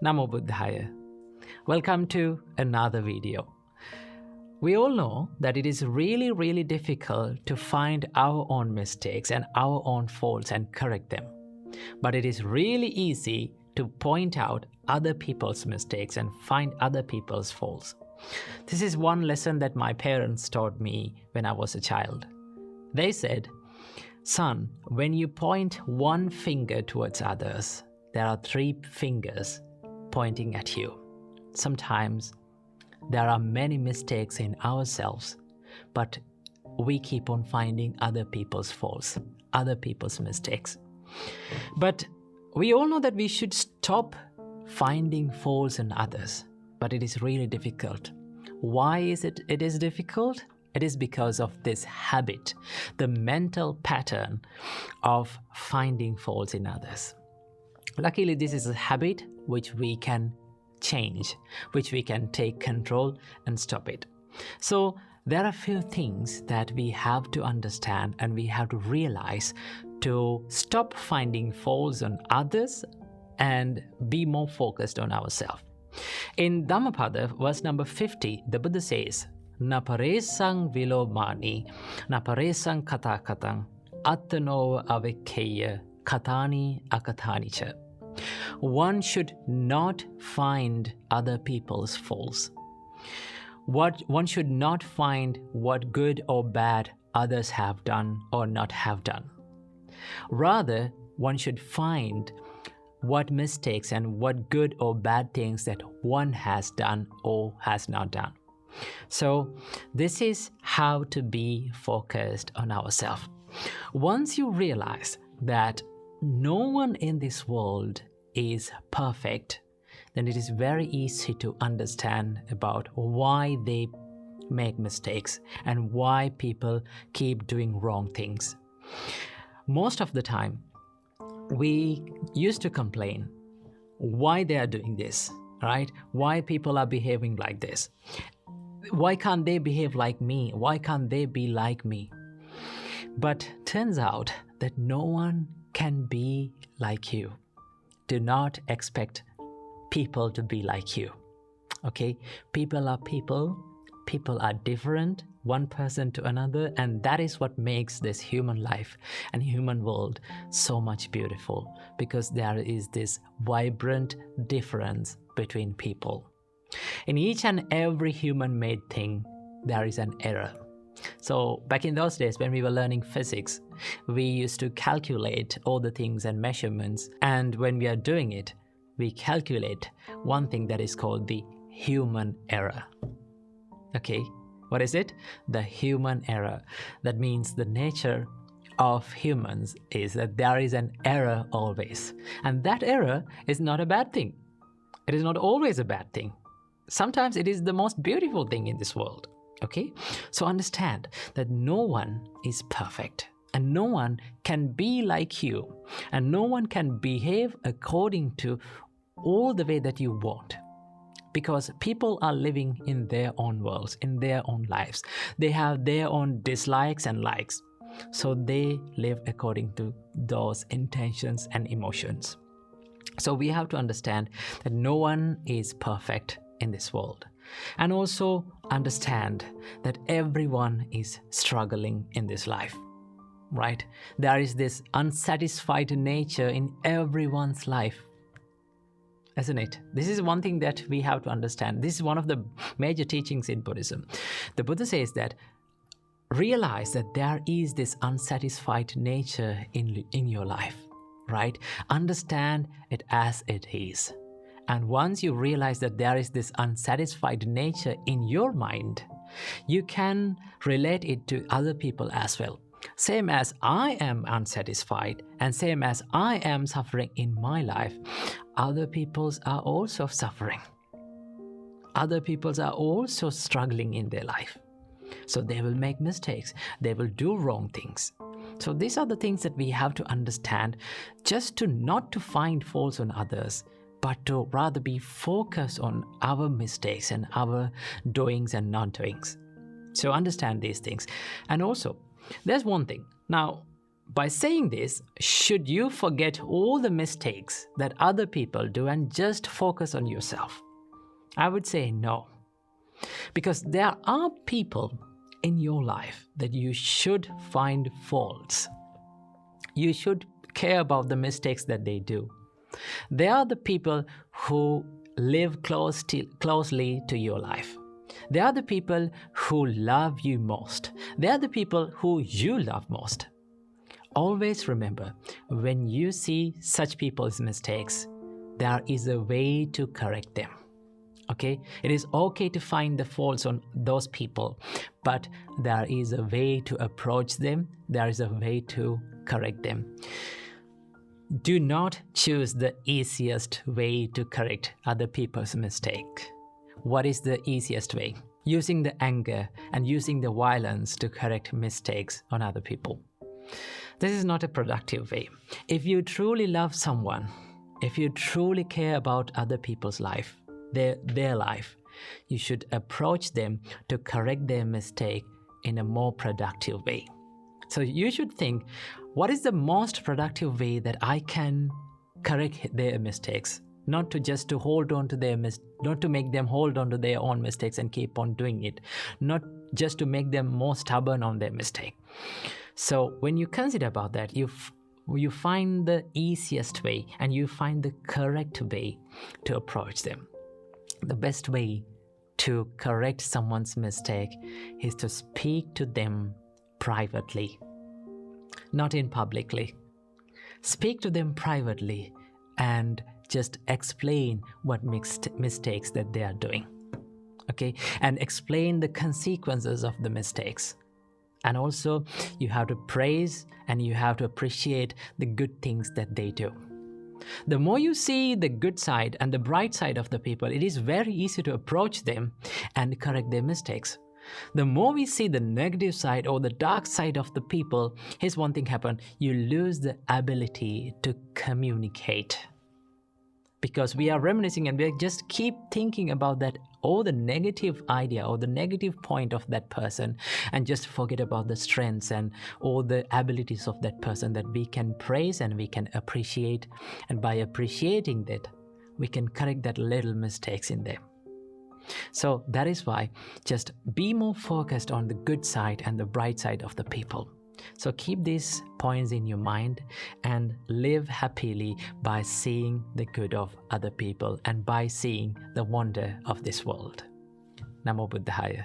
Namo Buddhaya. Welcome to another video. We all know that it is really difficult to find our own mistakes and our own faults and correct them. But it is really easy to point out other people's mistakes and find other people's faults. This is one lesson that my parents taught me when I was a child. They said, "Son, when you point one finger towards others, there are three fingers pointing at you." Sometimes there are many mistakes in ourselves, but we keep on finding other people's faults, other people's mistakes. But we all know that we should stop finding faults in others, but it is really difficult. Why is it difficult? It is because of this habit, the mental pattern of finding faults in others. Luckily, this is a habit which we can change, which we can take control and stop it. So there are a few things that we have to understand and we have to realize to stop finding faults on others and be more focused on ourselves. In Dhammapada, verse number 50, the Buddha says, "Na paresang vilomani, na paresang katakatang, attano avekkeya, katani akatanicha." One should not find other people's faults. One should not find what good or bad others have done or not have done. Rather, one should find what mistakes and what good or bad things that one has done or has not done. So this is how to be focused on ourselves. Once you realize that no one in this world is perfect, then it is very easy to understand about why they make mistakes and why people keep doing wrong things. Most of the time, we used to complain why they are doing this, right? Why people are behaving like this? Why can't they behave like me? Why can't they be like me? But turns out that no one can be like you. Do not expect people to be like you. Okay? People are people. People are different, one person to another, and that is what makes this human life and human world so much beautiful, because there is this vibrant difference between people. In each and every human-made thing, there is an error. So back in those days when we were learning physics, we used to calculate all the things and measurements, and when we are doing it, we calculate one thing that is called the human error. Okay, what is it? The human error. That means the nature of humans is that there is an error always. And that error is not a bad thing. It is not always a bad thing. Sometimes it is the most beautiful thing in this world. Okay, so understand that no one is perfect and no one can be like you and no one can behave according to all the way that you want. Because people are living in their own worlds, in their own lives. They have their own dislikes and likes. So they live according to those intentions and emotions. So we have to understand that no one is perfect in this world. And also understand that everyone is struggling in this life, right? There is this unsatisfied nature in everyone's life. Isn't it? This is one thing that we have to understand. This is one of the major teachings in Buddhism. The Buddha says that realize that there is this unsatisfied nature in your life, right? Understand it as it is. And once you realize that there is this unsatisfied nature in your mind, you can relate it to other people as well. Same as I am unsatisfied and same as I am suffering in my life, other peoples are also suffering. Other peoples are also struggling in their life. So they will make mistakes. They will do wrong things. So these are the things that we have to understand, just to not to find faults on others, but to rather be focused on our mistakes and our doings and non-doings. So understand these things. And also, there's one thing. Now, by saying this, should you forget all the mistakes that other people do and just focus on yourself? I would say no. Because there are people in your life that you should find faults. You should care about the mistakes that they do. They are the people who live closely to your life. They are the people who love you most. They are the people who you love most. Always remember, when you see such people's mistakes, there is a way to correct them. Okay? It is okay to find the faults on those people, but there is a way to approach them. There is a way to correct them. Do not choose the easiest way to correct other people's mistake. What is the easiest way? Using the anger and using the violence to correct mistakes on other people. This is not a productive way. If you truly love someone, if you truly care about other people's life, their life, you should approach them to correct their mistake in a more productive way. So you should think, what is the most productive way that I can correct their mistakes? Not to hold on to not to make them hold on to their own mistakes and keep on doing it. Not just to make them more stubborn on their mistake. So when you consider about that, you find the easiest way and you find the correct way to approach them. The best way to correct someone's mistake is to speak to them privately, not in publicly. Speak to them privately and just explain what mistakes that they are doing. Okay? And explain the consequences of the mistakes. And also, you have to praise and you have to appreciate the good things that they do. The more you see the good side and the bright side of the people, it is very easy to approach them and correct their mistakes. The more we see the negative side or the dark side of the people, here's one thing happen: you lose the ability to communicate. Because we are reminiscing and we just keep thinking about that or the negative idea or the negative point of that person and just forget about the strengths and all the abilities of that person that we can praise and we can appreciate. And by appreciating that, we can correct that little mistakes in them. So that is why just be more focused on the good side and the bright side of the people. So keep these points in your mind and live happily by seeing the good of other people and by seeing the wonder of this world. Namo Buddhaya.